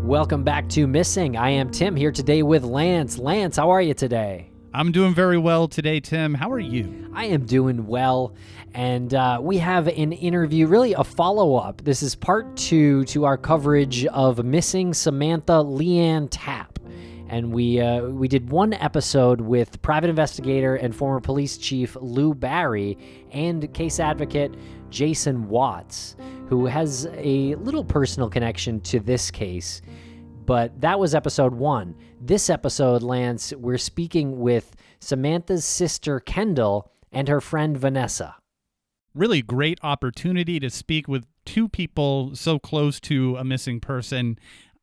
Welcome back to Missing. I am Tim here today with Lance. Lance, how are you today? I'm doing very well today, Tim. How are you? I am doing well, and we have an interview, really a follow-up. This is part 2 to our coverage of Missing Samantha Leighann Tapp. And we did one episode with private investigator and former police chief Lou Barry and case advocate Jason Watts, who has a little personal connection to this case. But that was episode 1. This episode, Lance, we're speaking with Samantha's sister Kendale and her friend Vanessa. Really great opportunity to speak with two people so close to a missing person,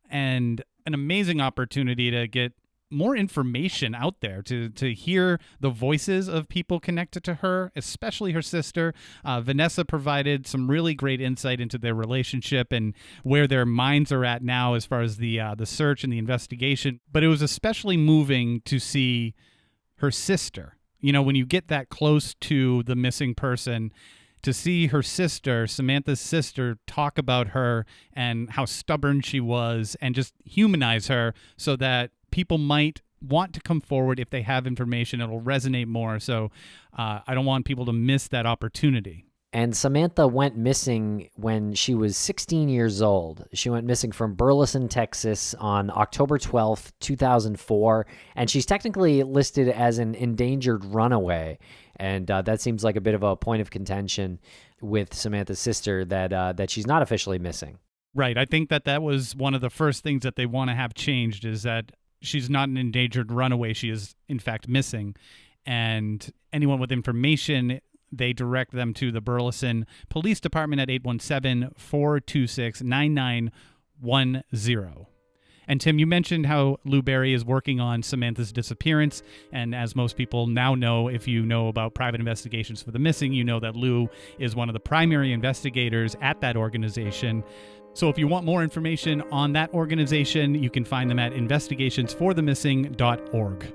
and an amazing opportunity to get more information out there, to hear the voices of people connected to her, especially her sister. Vanessa provided some really great insight into their relationship and where their minds are at now as far as the search and the investigation. But it was especially moving to see her sister. You know, when you get that close to the missing person, to see her sister, Samantha's sister, talk about her and how stubborn she was and just humanize her so that people might want to come forward if they have information. It'll resonate more. So I don't want people to miss that opportunity. And Samantha went missing when she was 16 years old. She went missing from Burleson, Texas on October 12th, 2004. And she's technically listed as an endangered runaway. And that seems like a bit of a point of contention with Samantha's sister that she's not officially missing. Right. I think that was one of the first things that they want to have changed, is that she's not an endangered runaway. She is, in fact, missing. And anyone with information, they direct them to the Burleson Police Department at 817-426-9910. And Tim, you mentioned how Lou Barry is working on Samantha's disappearance. And as most people now know, if you know about private investigations for the missing, you know that Lou is one of the primary investigators at that organization. So if you want more information on that organization, you can find them at investigationsforthemissing.org.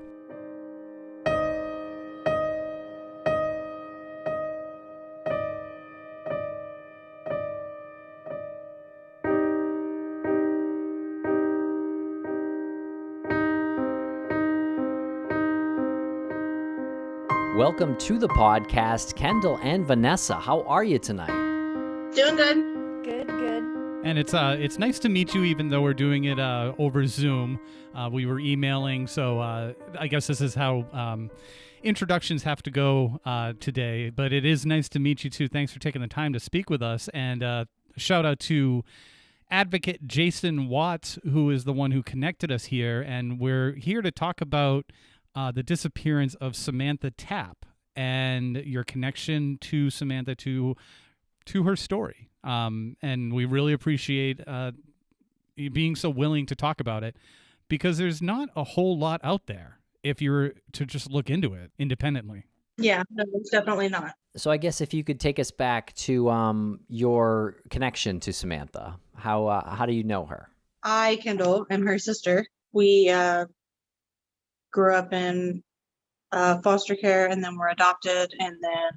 Welcome to the podcast, Kendale and Vanessa. How are you tonight? Doing good. Good. And it's nice to meet you, even though we're doing it over Zoom. We were emailing, so I guess this is how introductions have to go today. But it is nice to meet you too. Thanks for taking the time to speak with us. And shout out to Advocate Jason Watts, who is the one who connected us here. And we're here to talk about the disappearance of Samantha Tapp and your connection to Samantha, to her story. And we really appreciate you being so willing to talk about it, because there's not a whole lot out there if you were to just look into it independently. Yeah, no, it's definitely not. So I guess if you could take us back to your connection to Samantha. How do you know her? I, Kendale, am her sister. We grew up in foster care, and then were adopted, and then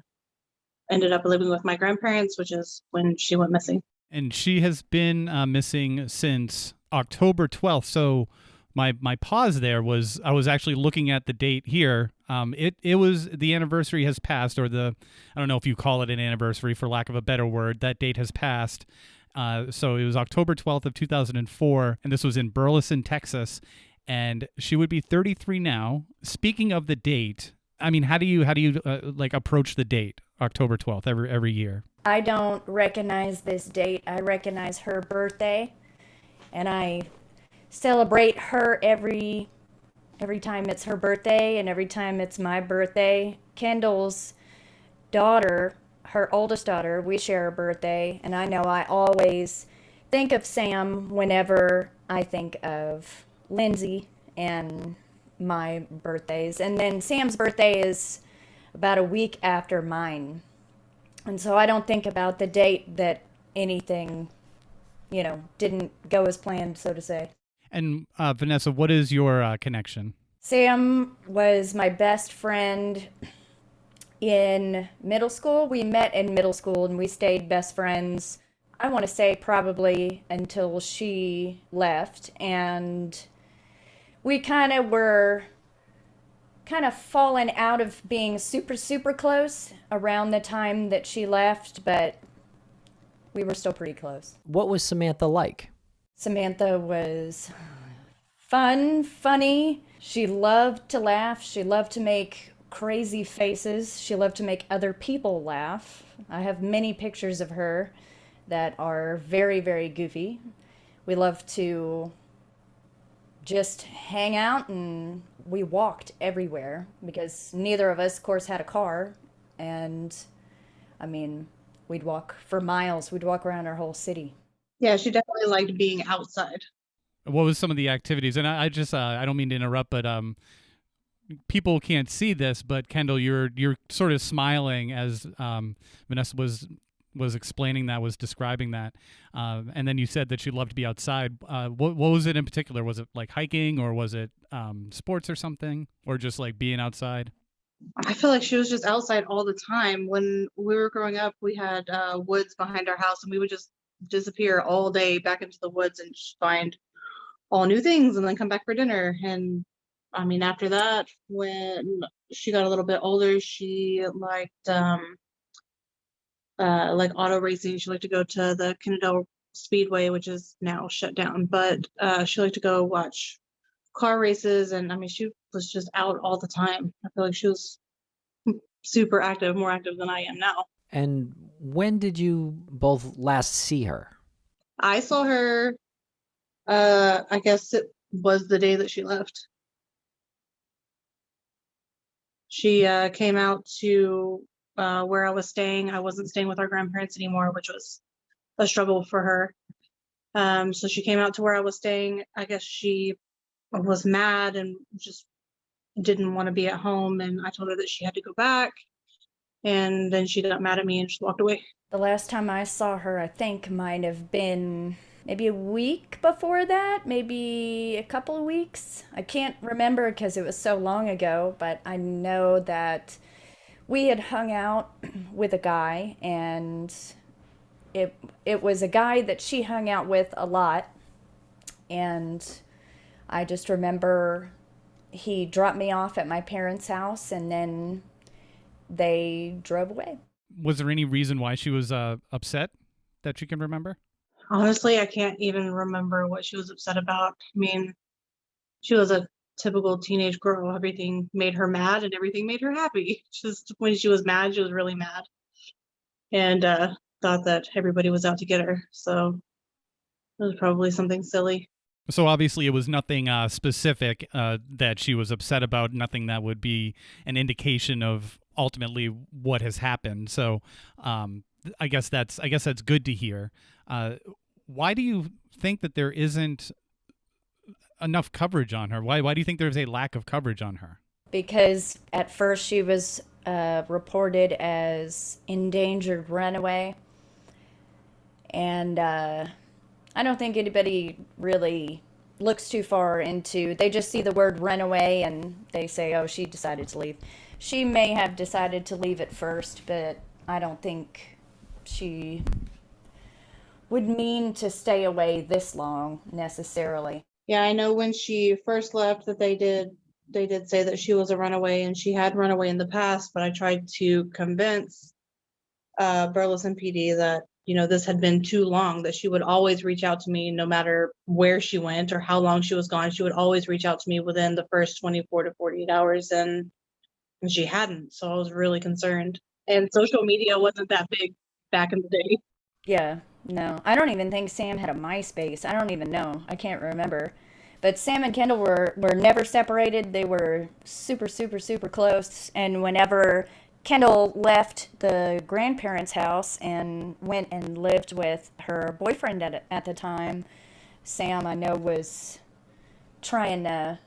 ended up living with my grandparents, which is when she went missing. And she has been missing since October 12th. So my pause there was, I was actually looking at the date here. It was, the anniversary has passed, or I don't know if you call it an anniversary for lack of a better word. That date has passed. So it was October 12th of 2004, and this was in Burleson, Texas. And she would be 33 now. Speaking of the date, I mean, how do you like approach the date, October 12th, every year? I don't recognize this date. I recognize her birthday, and I celebrate her every time it's her birthday and every time it's my birthday. Kendall's daughter, her oldest daughter, we share a birthday, and I know I always think of Sam whenever I think of Lindsay and my birthdays. And then Sam's birthday is about a week after mine. And so I don't think about the date that anything, didn't go as planned, so to say. And Vanessa, what is your connection? Sam was my best friend in middle school. We met in middle school and we stayed best friends I want to say probably until she left, and we were kind of falling out of being super, super close around the time that she left, but we were still pretty close. What was Samantha like? Samantha was fun, funny. She loved to laugh. She loved to make crazy faces. She loved to make other people laugh. I have many pictures of her that are very, very goofy. We loved to just hang out, and we walked everywhere because neither of us, of course, had a car. And I mean, we'd walk for miles. We'd walk around our whole city. Yeah, she definitely liked being outside. What was some of the activities? And I just I don't mean to interrupt, but people can't see this, but Kendale, you're sort of smiling as Vanessa was explaining that, was describing that, and then you said that she loved to be outside. What was it in particular? Was it like hiking, or was it sports or something, or just like being outside? I feel like she was just outside all the time. When we were growing up, we had woods behind our house, and we would just disappear all day back into the woods and just find all new things and then come back for dinner. And I mean, after that, when she got a little bit older, she liked like auto racing. She liked to go to the Kendale Speedway, which is now shut down, but she liked to go watch car races. And I mean, she was just out all the time. I feel like she was super active, more active than I am now. And when did you both last see her? I saw her, I guess it was the day that she left. She came out to where I was staying. I wasn't staying with our grandparents anymore, which was a struggle for her. So she came out to where I was staying. I guess she was mad and just didn't want to be at home. And I told her that she had to go back. And then she got mad at me and just walked away. The last time I saw her, I think, might have been maybe a week before that, maybe a couple of weeks. I can't remember because it was so long ago, but I know that we had hung out with a guy, and it was a guy that she hung out with a lot. And I just remember he dropped me off at my parents' house, and then they drove away. Was there any reason why she was upset that you can remember? Honestly, I can't even remember what she was upset about. I mean, she was a typical teenage girl. Everything made her mad and everything made her happy. Just when she was mad, she was really mad. And thought that everybody was out to get her. So it was probably something silly. So obviously it was nothing specific that she was upset about, nothing that would be an indication of ultimately what has happened. So I guess that's good to hear. Why do you think that there isn't enough coverage on her? Why do you think there's a lack of coverage on her? Because at first she was reported as endangered runaway, and I don't think anybody really looks too far into. They just see the word runaway and they say, oh, she decided to leave. She may have decided to leave at first, but I don't think she would mean to stay away this long necessarily. Yeah, I know when she first left that they did say that she was a runaway, and she had run away in the past, but I tried to convince Burleson PD that, you know, this had been too long, that she would always reach out to me no matter where she went or how long she was gone. She would always reach out to me within the first 24 to 48 hours, and she hadn't. So I was really concerned. And social media wasn't that big back in the day. Yeah, no. I don't even think Sam had a MySpace. I don't even know. I can't remember. But Sam and Kendale were never separated. They were super, super, super close. And whenever Kendale left the grandparents' house and went and lived with her boyfriend at the time, Sam, I know, was trying to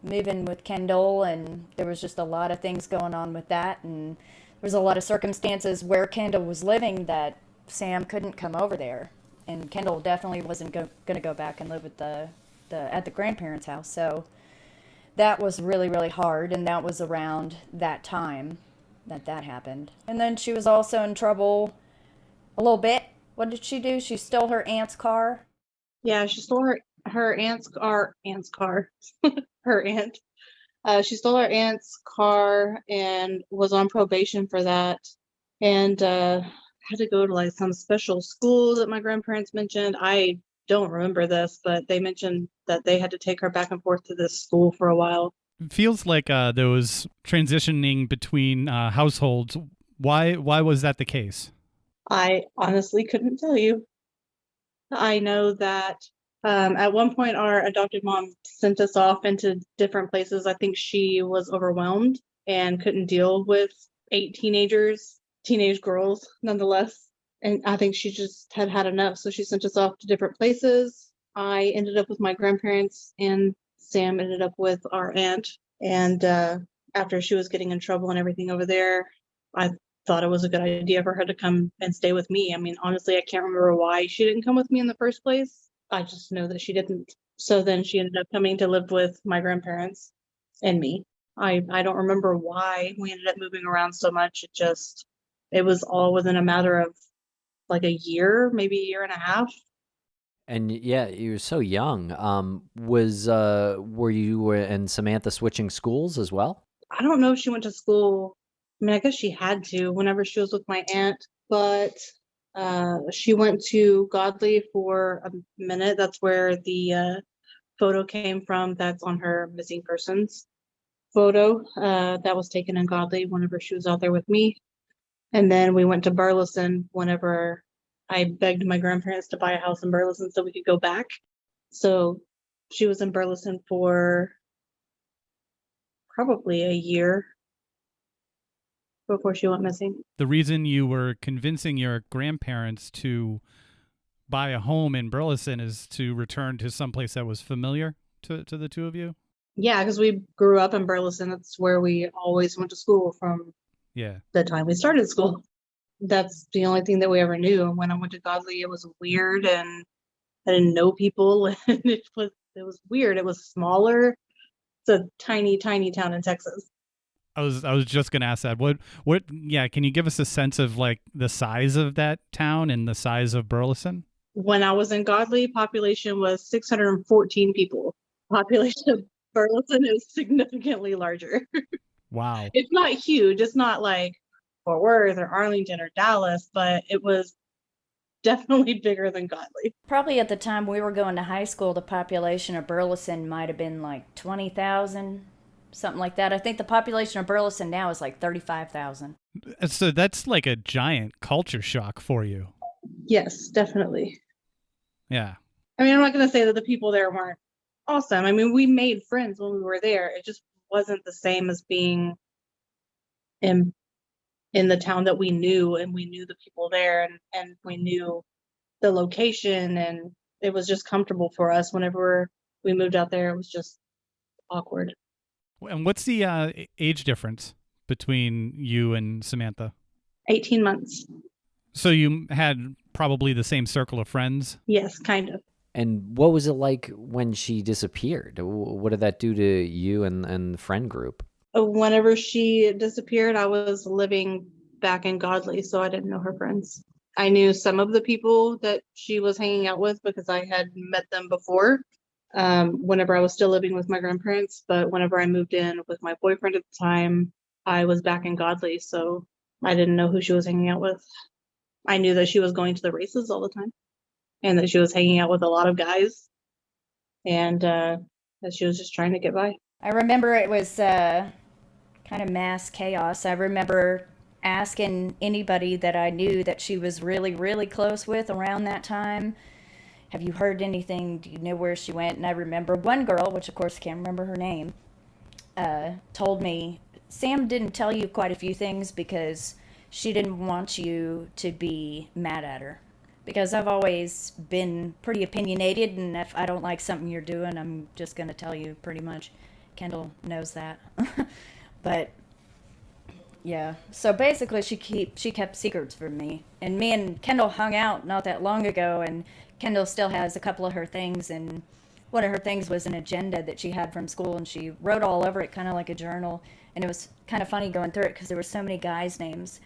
move in with Kendale, and there was just a lot of things going on with that. And there was a lot of circumstances where Kendale was living that Sam couldn't come over there. And Kendale definitely wasn't going to go back and live with at the grandparents' house. So that was really, really hard, and that was around that time that happened. And then she was also in trouble a little bit What did she do? She stole her aunt's car. Yeah, she stole her aunt's car. Her aunt. She stole her aunt's car and was on probation for that. And had to go to like some special school that my grandparents mentioned. I don't remember this, but they mentioned that they had to take her back and forth to this school for a while. It feels like there was transitioning between households. Why was that the case? I honestly couldn't tell you. I know that at one point our adopted mom sent us off into different places. I think she was overwhelmed and couldn't deal with 8 teenage girls nonetheless. And I think she just had had enough. So she sent us off to different places. I ended up with my grandparents and Sam ended up with our aunt. And after she was getting in trouble and everything over there, I thought it was a good idea for her to come and stay with me. I mean, honestly, I can't remember why she didn't come with me in the first place. I just know that she didn't. So then she ended up coming to live with my grandparents and me. I don't remember why we ended up moving around so much. It was all within a matter of like a year, maybe a year and a half. And yeah, you were so young. Were you and Samantha switching schools as well? I don't know if she went to school. I mean, I guess she had to whenever she was with my aunt, but she went to Godley for a minute. That's where the photo came from. That's on her missing persons photo that was taken in Godley whenever she was out there with me. And then we went to Burleson whenever I begged my grandparents to buy a house in Burleson so we could go back. So she was in Burleson for probably a year before she went missing. The reason you were convincing your grandparents to buy a home in Burleson is to return to someplace that was familiar to the two of you? Yeah, because we grew up in Burleson. That's where we always went to school from Yeah. the time we started school. That's the only thing that we ever knew. And when I went to Godley, it was weird and I didn't know people and it was weird. It was smaller. It's a tiny, tiny town in Texas. I was just gonna ask that. What yeah, can you give us a sense of like the size of that town and the size of Burleson? When I was in Godley, population was 614 people. Population of Burleson is significantly larger. Wow. It's not huge. It's not like Fort Worth or Arlington or Dallas, but it was definitely bigger than Godley. Probably at the time we were going to high school, the population of Burleson might have been like 20,000, something like that. I think the population of Burleson now is like 35,000. So that's like a giant culture shock for you. Yes, definitely. Yeah. I mean, I'm not going to say that the people there weren't awesome. I mean, we made friends when we were there. It just wasn't the same as being in the town that we knew, and we knew the people there, and we knew the location, and it was just comfortable for us. Whenever we moved out there, it was just awkward. And what's the age difference between you and Samantha? 18 months. So you had probably the same circle of friends? Yes, kind of. And what was it like when she disappeared? What did that do to you and the friend group? Whenever she disappeared, I was living back in Godley, so I didn't know her friends. I knew some of the people that she was hanging out with because I had met them before, whenever I was still living with my grandparents. But whenever I moved in with my boyfriend at the time, I was back in Godley, so I didn't know who she was hanging out with. I knew that she was going to the races all the time and that she was hanging out with a lot of guys and that she was just trying to get by. I remember it was kind of mass chaos. I remember asking anybody that I knew that she was really, really close with around that time, have you heard anything? Do you know where she went? And I remember one girl, which of course I can't remember her name, told me, Sam didn't tell you quite a few things because she didn't want you to be mad at her. Because I've always been pretty opinionated, and if I don't like something you're doing, I'm just going to tell you pretty much. Kendall knows that. But yeah, so basically she kept secrets from me. And me and Kendall hung out not that long ago, and Kendall still has a couple of her things, and one of her things was an agenda that she had from school, and she wrote all over it kind of like a journal. And it was kind of funny going through it because there were so many guys' names.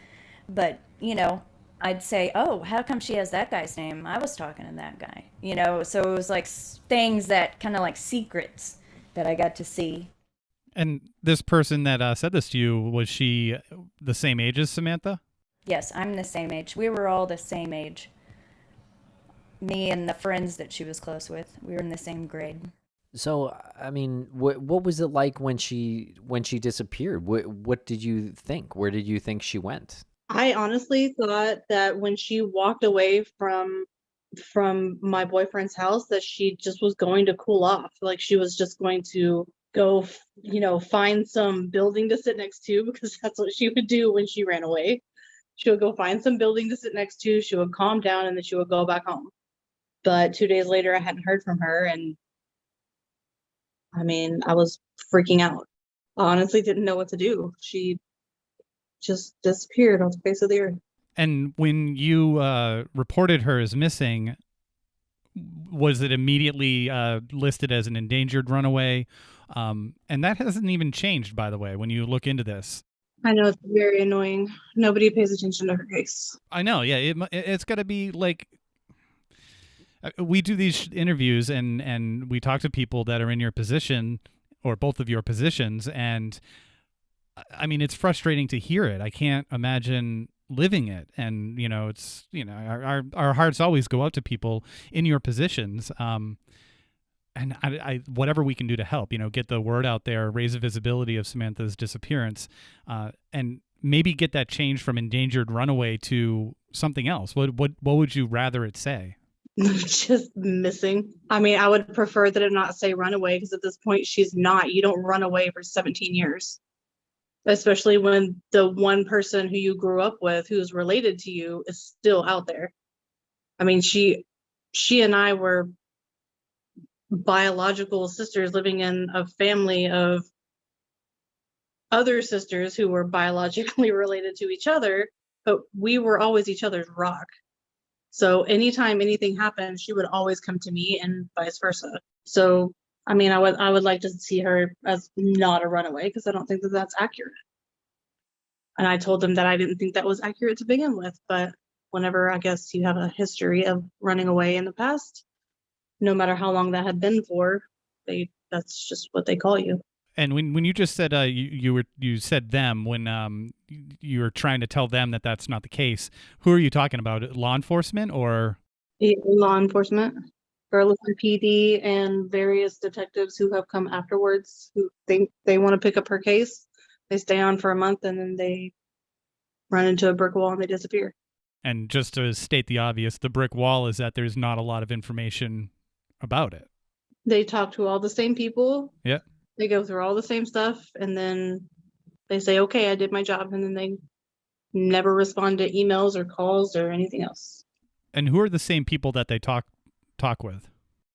But, you know, I'd say, oh, how come she has that guy's name? I was talking to that guy. You know, so it was like things that kind of like secrets that I got to see. And this person that said this to you, was she the same age as Samantha? Yes, I'm the same age. We were all the same age. Me and the friends that she was close with, we were in the same grade. So, I mean, what was it like when she disappeared? What did you think? Where did you think she went? I honestly thought that when she walked away from my boyfriend's house, that she just was going to cool off. Like she was just going to go, find some building to sit next to, because that's what she would do when she ran away. She would go find some building to sit next to, she would calm down, and then she would go back home. But 2 days later, I hadn't heard from her, and I mean, I was freaking out. I honestly didn't know what to do. She just disappeared off the face of the earth. And when you reported her as missing, was it immediately listed as an endangered runaway? And that hasn't even changed, by the way, when you look into this. I know, it's very annoying. Nobody pays attention to her case. I know, yeah. It's got to be like, we do these interviews and we talk to people that are in your position or both of your positions, and I mean, it's frustrating to hear it. I can't imagine living it. And, it's, our hearts always go out to people in your positions. And I whatever we can do to help, get the word out there, raise the visibility of Samantha's disappearance, and maybe get that change from endangered runaway to something else. What would you rather it say? Just missing. I mean, I would prefer that it not say runaway, because at this point she's not. You don't run away for 17 years. Especially when the one person who you grew up with, who's related to you, is still out there. I mean, she and I were biological sisters living in a family of other sisters who were biologically related to each other, but we were always each other's rock. So anytime anything happened, she would always come to me, and vice versa. So, I mean, I would like to see her as not a runaway, because I don't think that that's accurate. And I told them that I didn't think that was accurate to begin with, but whenever, I guess, you have a history of running away in the past, no matter how long that had been for, that's just what they call you. And when you just said you said them, when you were trying to tell them that that's not the case, who are you talking about? Law enforcement or? Law enforcement, Burleson PD, and various detectives who have come afterwards who think they want to pick up her case. They stay on for a month, and then they run into a brick wall and they disappear. And just to state the obvious, the brick wall is that there's not a lot of information about it. They talk to all the same people. Yeah. They go through all the same stuff, and then they say, okay, I did my job, and then they never respond to emails or calls or anything else. And who are the same people that they talk with?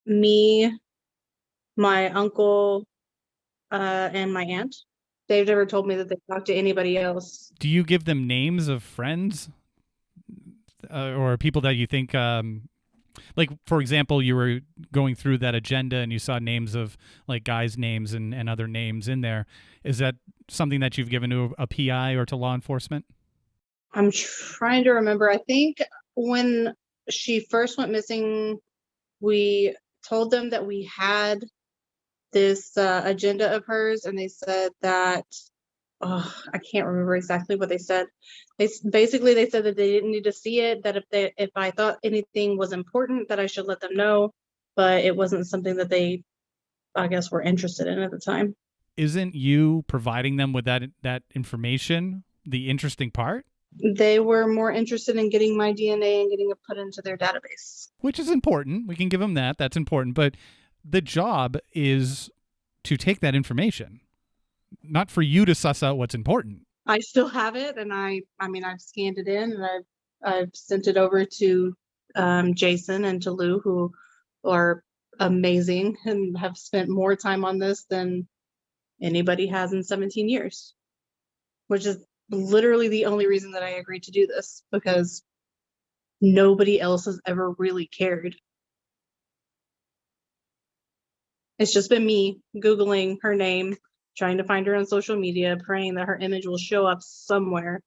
Me, my uncle, and my aunt. They've never told me that they talked to anybody else. Do you give them names of friends or people that you think, like, for example, you were going through that agenda and you saw names of like guys' names and other names in there. Is that something that you've given to a PI or to law enforcement? I'm trying to remember. I think when she first went missing, we told them that we had this agenda of hers, and they said that, I can't remember exactly what they said. They said that they didn't need to see it, that if I thought anything was important, that I should let them know, but it wasn't something that they, I guess, were interested in at the time. Isn't you providing them with that information the interesting part? They were more interested in getting my DNA and getting it put into their database. Which is important. We can give them that. That's important. But the job is to take that information, not for you to suss out what's important. I still have it, and I mean, I've scanned it in, and I've sent it over to Jason and to Lou, who are amazing and have spent more time on this than anybody has in 17 years, which is literally the only reason that I agreed to do this, because nobody else has ever really cared. It's just been me Googling her name, trying to find her on social media, praying that her image will show up somewhere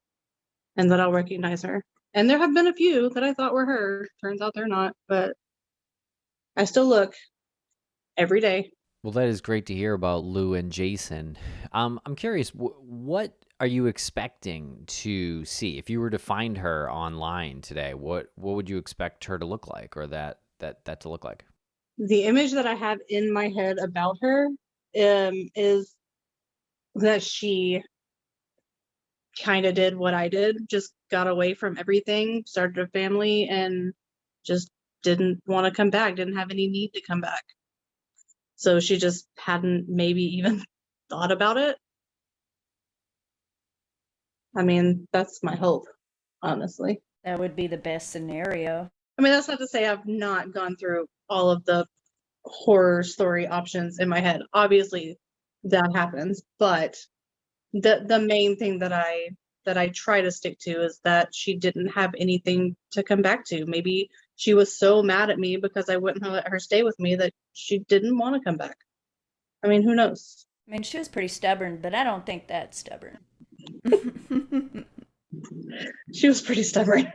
and that I'll recognize her. And there have been a few that I thought were her. Turns out they're not, but I still look every day. Well, that is great to hear about Lou and Jason. I'm curious, what are you expecting to see if you were to find her online today? What would you expect her to look like, or that to look like? The image that I have in my head about her is that she kind of did what I did, just got away from everything, started a family, and just didn't want to come back, didn't have any need to come back. So she just hadn't maybe even thought about it. I mean, that's my hope, honestly. That would be the best scenario. I mean, that's not to say I've not gone through all of the horror story options in my head. Obviously, that happens, but the main thing that I try to stick to is that she didn't have anything to come back to. Maybe she was so mad at me because I wouldn't let her stay with me that she didn't want to come back. I mean, who knows? I mean, she was pretty stubborn, but I don't think that's stubborn. She was pretty stubborn.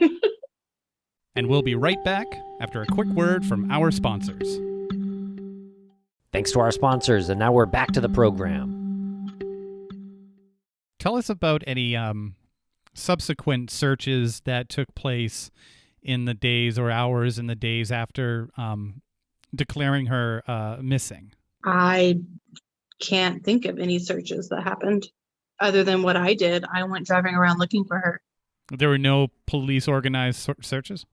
And we'll be right back after a quick word from our sponsors. Thanks to our sponsors, and now we're back to the program. Tell us about any subsequent searches that took place in the days or hours in the days after declaring her missing. I can't think of any searches that happened other than what I did. I went driving around looking for her. There were no police organized searches?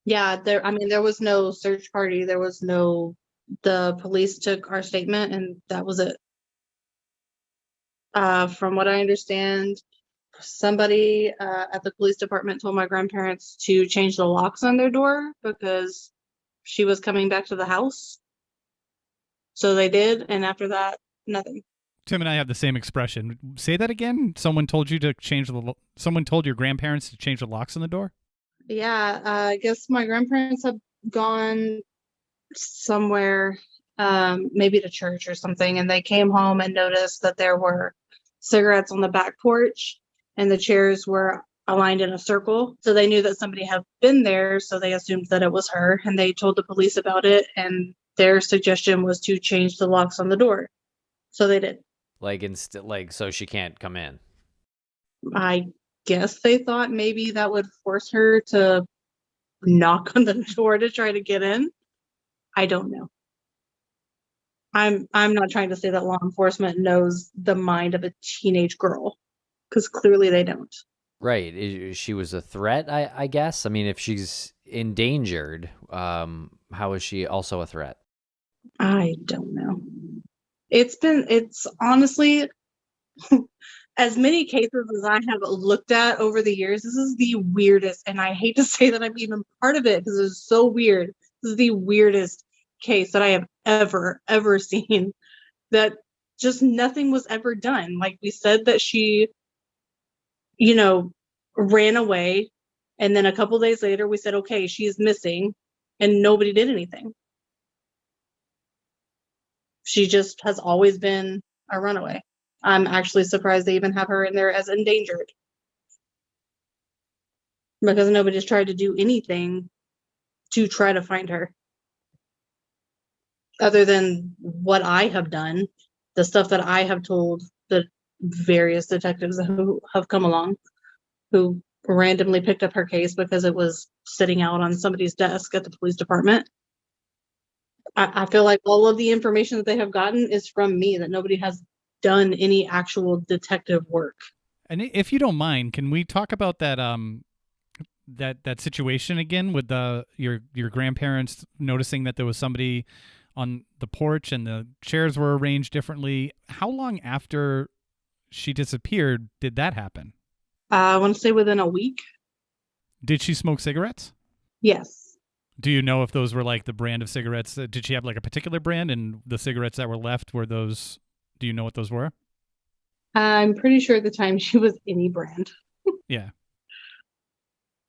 Yeah, there was no search party. There was no, the police took our statement and that was it. From what I understand, somebody at the police department told my grandparents to change the locks on their door because she was coming back to the house. So they did, and after that, nothing. Tim and I have the same expression. Say that again. Someone told someone told your grandparents to change the locks on the door? Yeah, I guess my grandparents have gone somewhere, maybe to church or something, and they came home and noticed that there were cigarettes on the back porch and the chairs were aligned in a circle. So they knew that somebody had been there, so they assumed that it was her, and they told the police about it, and their suggestion was to change the locks on the door. So they did. So she can't come in. I guess they thought maybe that would force her to knock on the door to try to get in. I don't know. I'm not trying to say that law enforcement knows the mind of a teenage girl, because clearly they don't. Right. She was a threat, I guess. I mean, if she's endangered, how is she also a threat? I don't know. It's honestly, as many cases as I have looked at over the years, this is the weirdest, and I hate to say that I'm even part of it because it's so weird. This is the weirdest case that I have ever seen, that just nothing was ever done. Like we said, that she, ran away, and then a couple days later we said, okay, she's missing, and nobody did anything. She just has always been a runaway. I'm actually surprised they even have her in there as endangered, because nobody's tried to do anything to try to find her other than what I have done, the stuff that I have told the various detectives who have come along, who randomly picked up her case because it was sitting out on somebody's desk at the police department. I feel like all of the information that they have gotten is from me, that nobody has done any actual detective work. And if you don't mind, can we talk about that that situation again with your grandparents noticing that there was somebody on the porch and the chairs were arranged differently? How long after she disappeared did that happen? I want to say within a week. Did she smoke cigarettes? Yes. Do you know if those were like the brand of cigarettes? Did she have like a particular brand, and the cigarettes that were left were those? Do you know what those were? I'm pretty sure at the time she was any brand. Yeah.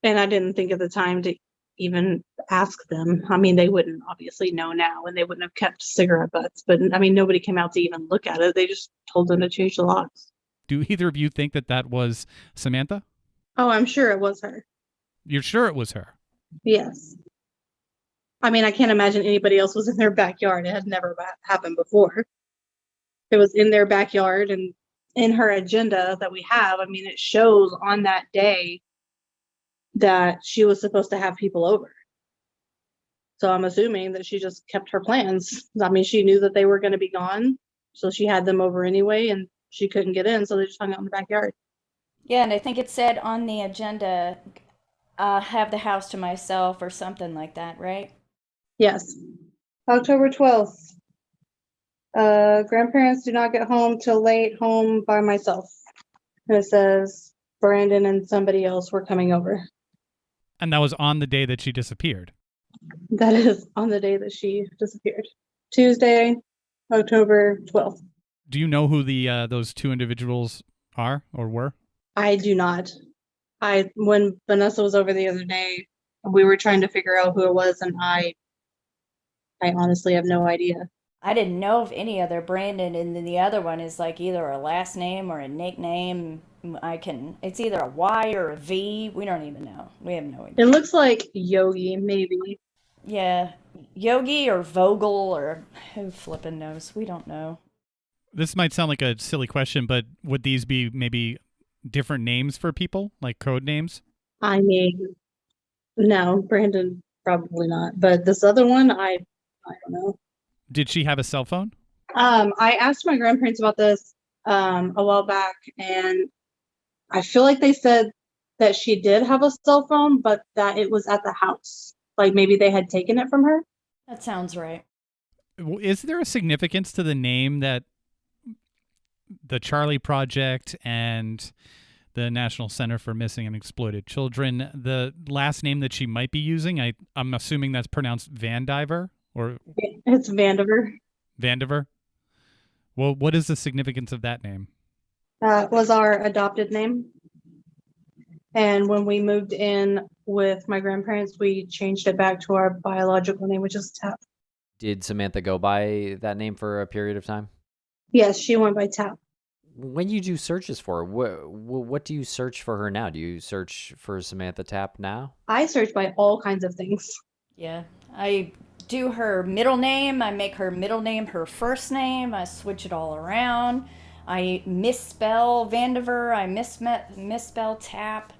And I didn't think at the time to even ask them. I mean, they wouldn't obviously know now, and they wouldn't have kept cigarette butts. But I mean, nobody came out to even look at it. They just told them to change the locks. Do either of you think that was Samantha? Oh, I'm sure it was her. You're sure it was her? Yes. I mean, I can't imagine anybody else was in their backyard. It had never happened before. It was in their backyard, and in her agenda that we have, I mean, it shows on that day that she was supposed to have people over. So I'm assuming that she just kept her plans. I mean, she knew that they were going to be gone, so she had them over anyway, and she couldn't get in, so they just hung out in the backyard. Yeah, and I think it said on the agenda, have the house to myself or something like that, right? Yes. October 12th. Grandparents do not get home till late, home by myself. And it says Brandon and somebody else were coming over. And that was on the day that she disappeared. That is on the day that she disappeared. Tuesday, October 12th. Do you know who the those two individuals are or were? I do not. When Vanessa was over the other day, we were trying to figure out who it was, and I honestly have no idea. I didn't know of any other Brandon, and then the other one is like either a last name or a nickname. It's either a Y or a V. We don't even know. We have no idea. It looks like Yogi, maybe. Yeah, Yogi or Vogel or who flippin' knows? We don't know. This might sound like a silly question, but would these be maybe different names for people, like code names? I mean, no, Brandon probably not. But this other one, I don't know. Did she have a cell phone? I asked my grandparents about this a while back, and I feel like they said that she did have a cell phone, but that it was at the house. Like maybe they had taken it from her. That sounds right. Is there a significance to the name that the Charlie Project and the National Center for Missing and Exploited Children, the last name that she might be using, I'm assuming that's pronounced Vandiver? Or It's Vandiver. Vandiver? Well, what is the significance of that name? Was our adopted name. And when we moved in with my grandparents, we changed it back to our biological name, which is Tapp. Did Samantha go by that name for a period of time? Yes, she went by Tapp. When you do searches for her, what do you search for her now? Do you search for Samantha Tapp now? I search by all kinds of things. Yeah, I do her middle name. I make her middle name her first name. I switch it all around. I misspell Vandiver. I misspell Tapp.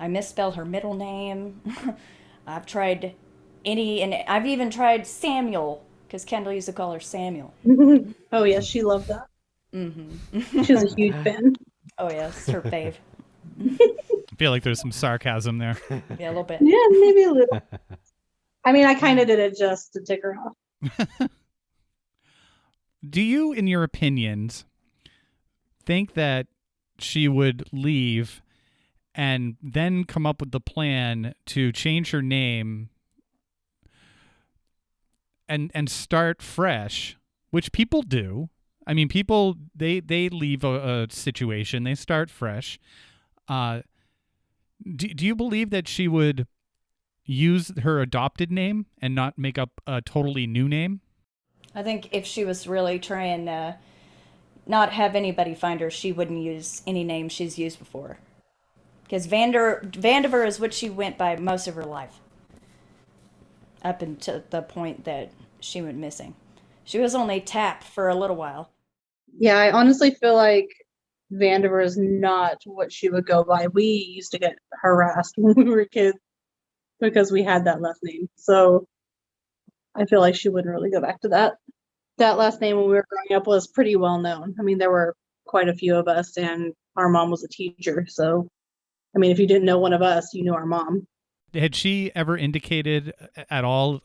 I misspell her middle name. I've tried and I've even tried Samuel, because Kendale used to call her Samuel. Oh, yes, she loved that. Mm-hmm. She was a huge fan. Oh, yes, her fave. I feel like there's some sarcasm there. Yeah, a little bit. Yeah, maybe a little. I mean, I kind of did it just to tick her off. Do you, in your opinions, think that she would leave and then come up with the plan to change her name and start fresh, which people do? I mean, people, they leave a situation, they start fresh. Do you believe that she would use her adopted name and not make up a totally new name? I think if she was really trying to not have anybody find her, she wouldn't use any name she's used before. Because Vandiver is what she went by most of her life, up until the point that she went missing. She was only Tapp for a little while. Yeah, I honestly feel like Vandiver is not what she would go by. We used to get harassed when we were kids because we had that last name. So I feel like she wouldn't really go back to that. That last name when we were growing up was pretty well known. I mean, there were quite a few of us, and our mom was a teacher. So, I mean, if you didn't know one of us, you knew our mom. Had she ever indicated at all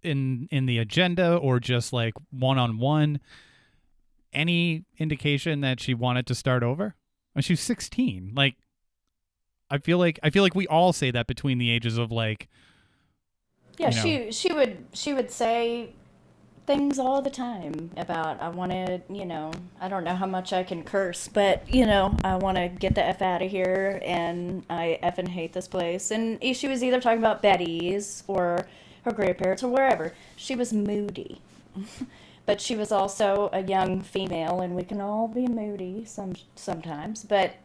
in the agenda or just like one-on-one any indication that she wanted to start over? When she was 16. Like, I feel like we all say that between the ages of like. Yeah, you know. she would say things all the time about, I want to, I don't know how much I can curse, but, I want to get the F out of here, and I effing hate this place. And she was either talking about Betty's or her grandparents or wherever. She was moody. But she was also a young female, and we can all be moody sometimes. But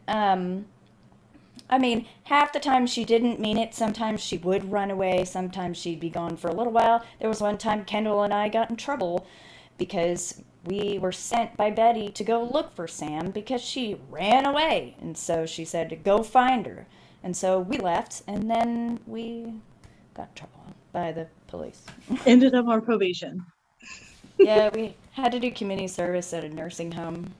I mean, half the time she didn't mean it. Sometimes she would run away. Sometimes she'd be gone for a little while. There was one time Kendall and I got in trouble because we were sent by Betty to go look for Sam because she ran away. And so she said to go find her. And so we left, and then we got in trouble by the police. Ended up on probation. Yeah, we had to do community service at a nursing home.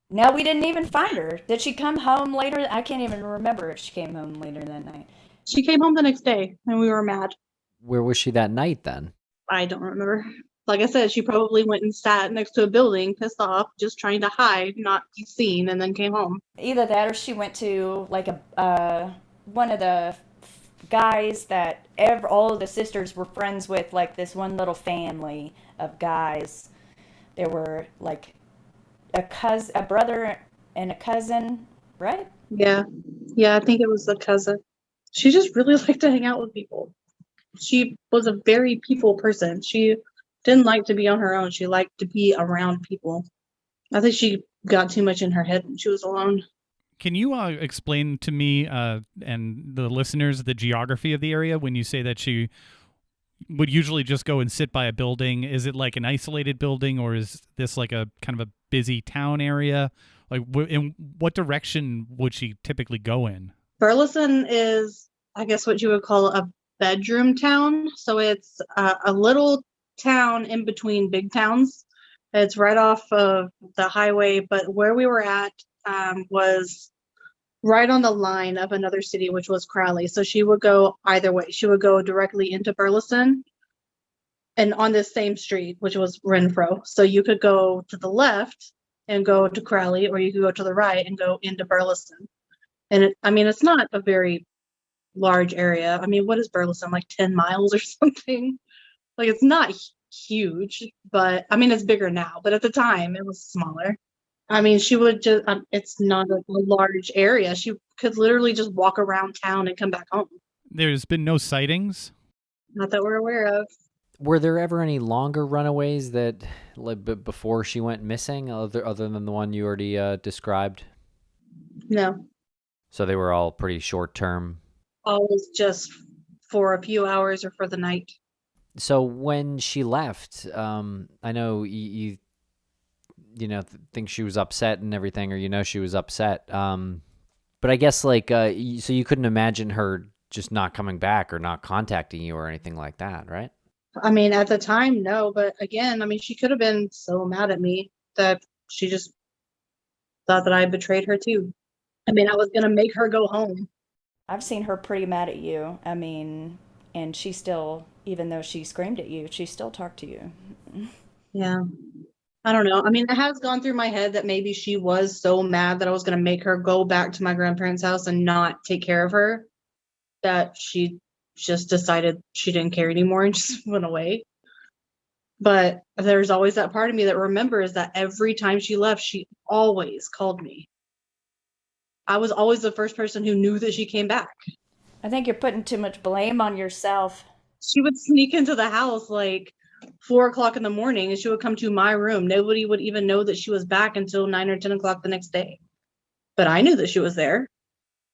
No, we didn't even find her. Did she come home later? I can't even remember if she came home later that night. She came home the next day, and we were mad. Where was she that night then? I don't remember. Like I said, she probably went and sat next to a building, pissed off, just trying to hide, not be seen, and then came home. Either that, or she went to like a one of the guys that all of the sisters were friends with, like this one little family of guys. There were like a brother and a cousin, right? Yeah. Yeah, I think it was the cousin. She just really liked to hang out with people. She was a very people person. She didn't like to be on her own. She liked to be around people. I think she got too much in her head when she was alone. Can you explain to me and the listeners the geography of the area when you say that she would usually just go and sit by a building? Is it like an isolated building, or is this like a kind of a busy town area? Like, in what direction would she typically go in? Burleson is, I guess, what you would call a bedroom town. So it's a little town in between big towns. It's right off of the highway, but where we were at was right on the line of another city, which was Crowley. So she would go either way. She would go directly into Burleson and on this same street, which was Renfro. So you could go to the left and go to Crowley, or you could go to the right and go into Burleson. And it's not a very large area. I mean, what is Burleson, like 10 miles or something? Like, it's not huge, but it's bigger now, but at the time it was smaller. She would just, it's not a large area. She could literally just walk around town and come back home. There's been no sightings? Not that we're aware of. Were there ever any longer runaways that before she went missing, other than the one you already described? No. So they were all pretty short term? Always just for a few hours or for the night. So when she left, I know you think she was upset and everything, or she was upset. But I guess so you couldn't imagine her just not coming back or not contacting you or anything like that, right? At the time, no. But again, she could have been so mad at me that she just thought that I betrayed her too. I was going to make her go home. I've seen her pretty mad at you. And she still, even though she screamed at you, she still talked to you. Yeah. I don't know. It has gone through my head that maybe she was so mad that I was going to make her go back to my grandparents' house and not take care of her, that she just decided she didn't care anymore and just went away. But there's always that part of me that remembers that every time she left, she always called me. I was always the first person who knew that she came back. I think you're putting too much blame on yourself. She would sneak into the house like 4:00 in the morning, and she would come to my room. Nobody would even know that she was back until 9 or 10 o'clock the next day. But I knew that she was there.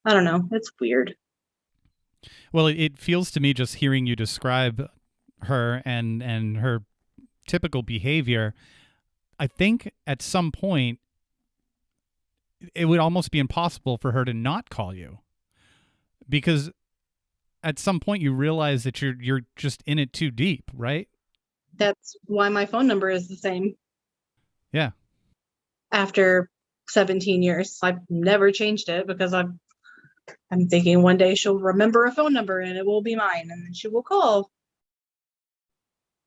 I don't know. It's weird. Well, it feels to me, just hearing you describe her and her typical behavior, I think at some point it would almost be impossible for her to not call you, because at some point you realize that you're just in it too deep, right? That's why my phone number is the same. Yeah. After 17 years, I've never changed it because I'm thinking one day she'll remember a phone number and it will be mine, and then she will call.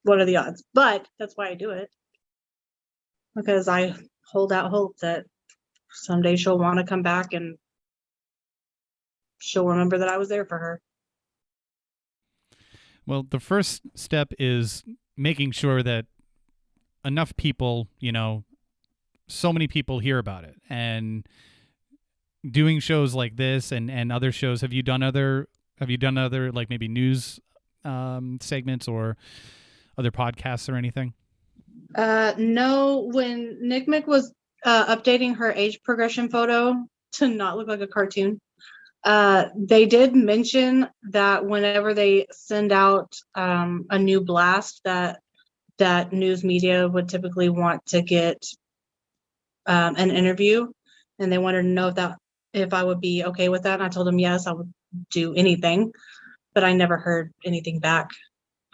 What are the odds? But that's why I do it, because I hold out hope that someday she'll want to come back and she'll remember that I was there for her. Well, the first step is making sure that enough people, so many people hear about it, and doing shows like this and other shows. Have you done other like maybe news segments or other podcasts or anything? No, when Nick was updating her age progression photo to not look like a cartoon, They did mention that whenever they send out a new blast, that news media would typically want to get an interview, and they wanted to know if I would be okay with that. And I told them yes, I would do anything, but I never heard anything back.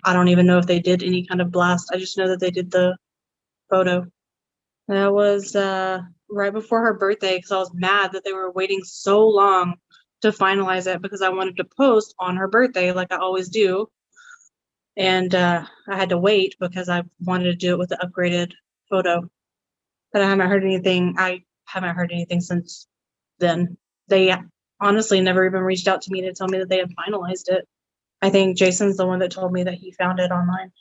I don't even know if they did any kind of blast. I just know that they did the photo. That was right before her birthday, because I was mad that they were waiting so long to finalize it, because I wanted to post on her birthday like I always do. And I had to wait because I wanted to do it with the upgraded photo. But I haven't heard anything. I haven't heard anything since then. They honestly never even reached out to me to tell me that they had finalized it. I think Jason's the one that told me that he found it online.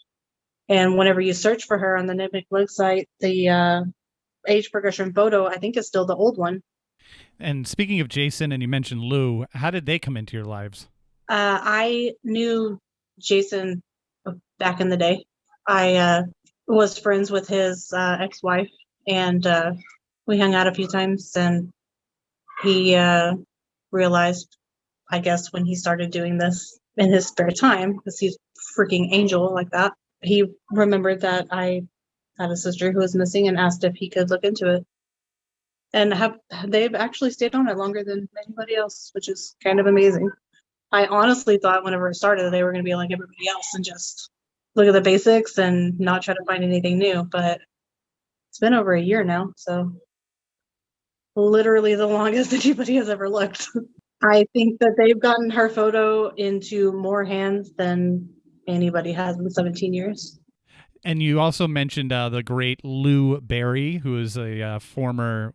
And whenever you search for her on the NIMBIC website, the age progression photo, I think, is still the old one. And speaking of Jason, and you mentioned Lou, how did they come into your lives? I knew Jason back in the day. I was friends with his ex-wife, and we hung out a few times, and he realized, I guess, when he started doing this in his spare time, because he's a freaking angel like that, he remembered that I had a sister who was missing and asked if he could look into it. And they've actually stayed on it longer than anybody else, which is kind of amazing. I honestly thought whenever it started they were going to be like everybody else and just look at the basics and not try to find anything new. But it's been over a year now, so literally the longest anybody has ever looked. I think that they've gotten her photo into more hands than anybody has in 17 years. And you also mentioned the great Lou Barry, who is a former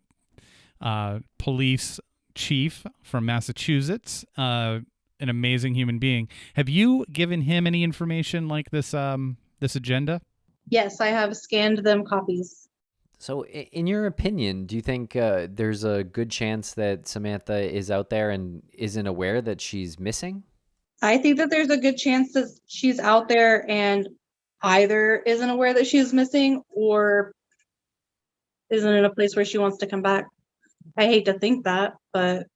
police chief from Massachusetts, an amazing human being. Have you given him any information like this agenda? Yes, I have scanned them copies. So in your opinion, do you think there's a good chance that Samantha is out there and isn't aware that she's missing? I think that there's a good chance that she's out there and either isn't aware that she's missing or isn't in a place where she wants to come back. I hate to think that, but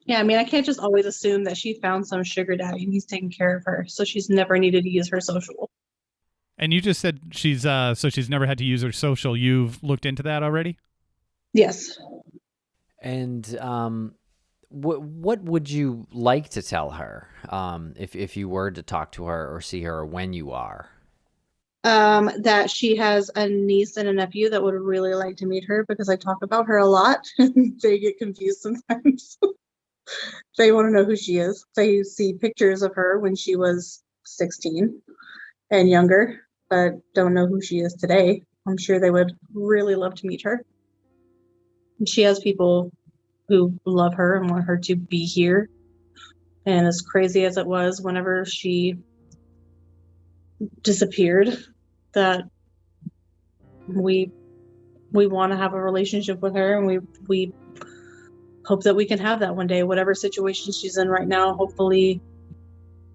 yeah, I mean, I can't just always assume that she found some sugar daddy and he's taking care of her, so she's never needed to use her social. And you just said she's never had to use her social. You've looked into that already? Yes. And what would you like to tell her if you were to talk to her or see her, or when you are? That she has a niece and a nephew that would really like to meet her, because I talk about her a lot. They get confused sometimes. They want to know who she is. They see pictures of her when she was 16 and younger, but don't know who she is today. I'm sure they would really love to meet her. And she has people who love her and want her to be here. And as crazy as it was whenever she disappeared, that we want to have a relationship with her, and we hope that we can have that one day. Whatever situation she's in right now, hopefully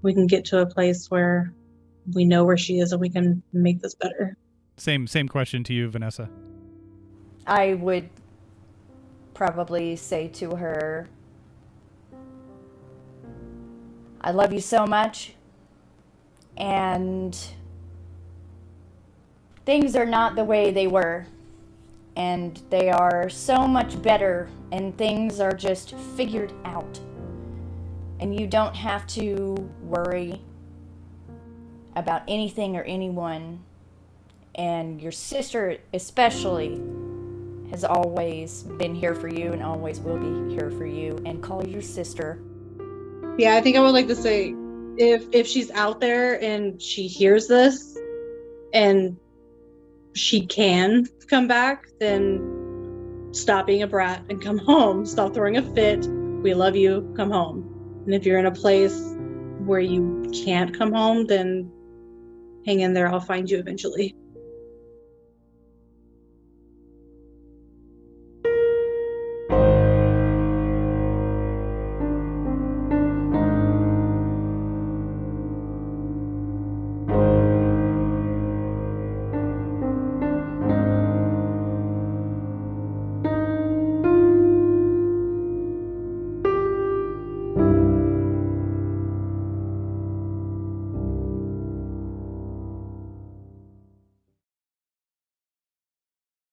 we can get to a place where we know where she is and we can make this better. Same question to you, Vanessa. I would probably say to her, I love you so much, and things are not the way they were, and they are so much better, and things are just figured out, and you don't have to worry about anything or anyone. And your sister especially has always been here for you and always will be here for you, and call your sister. Yeah, I think I would like to say, if she's out there and she hears this and she can come back, then stop being a brat and come home. Stop throwing a fit. We love you. Come home. And if you're in a place where you can't come home, then hang in there. I'll find you eventually.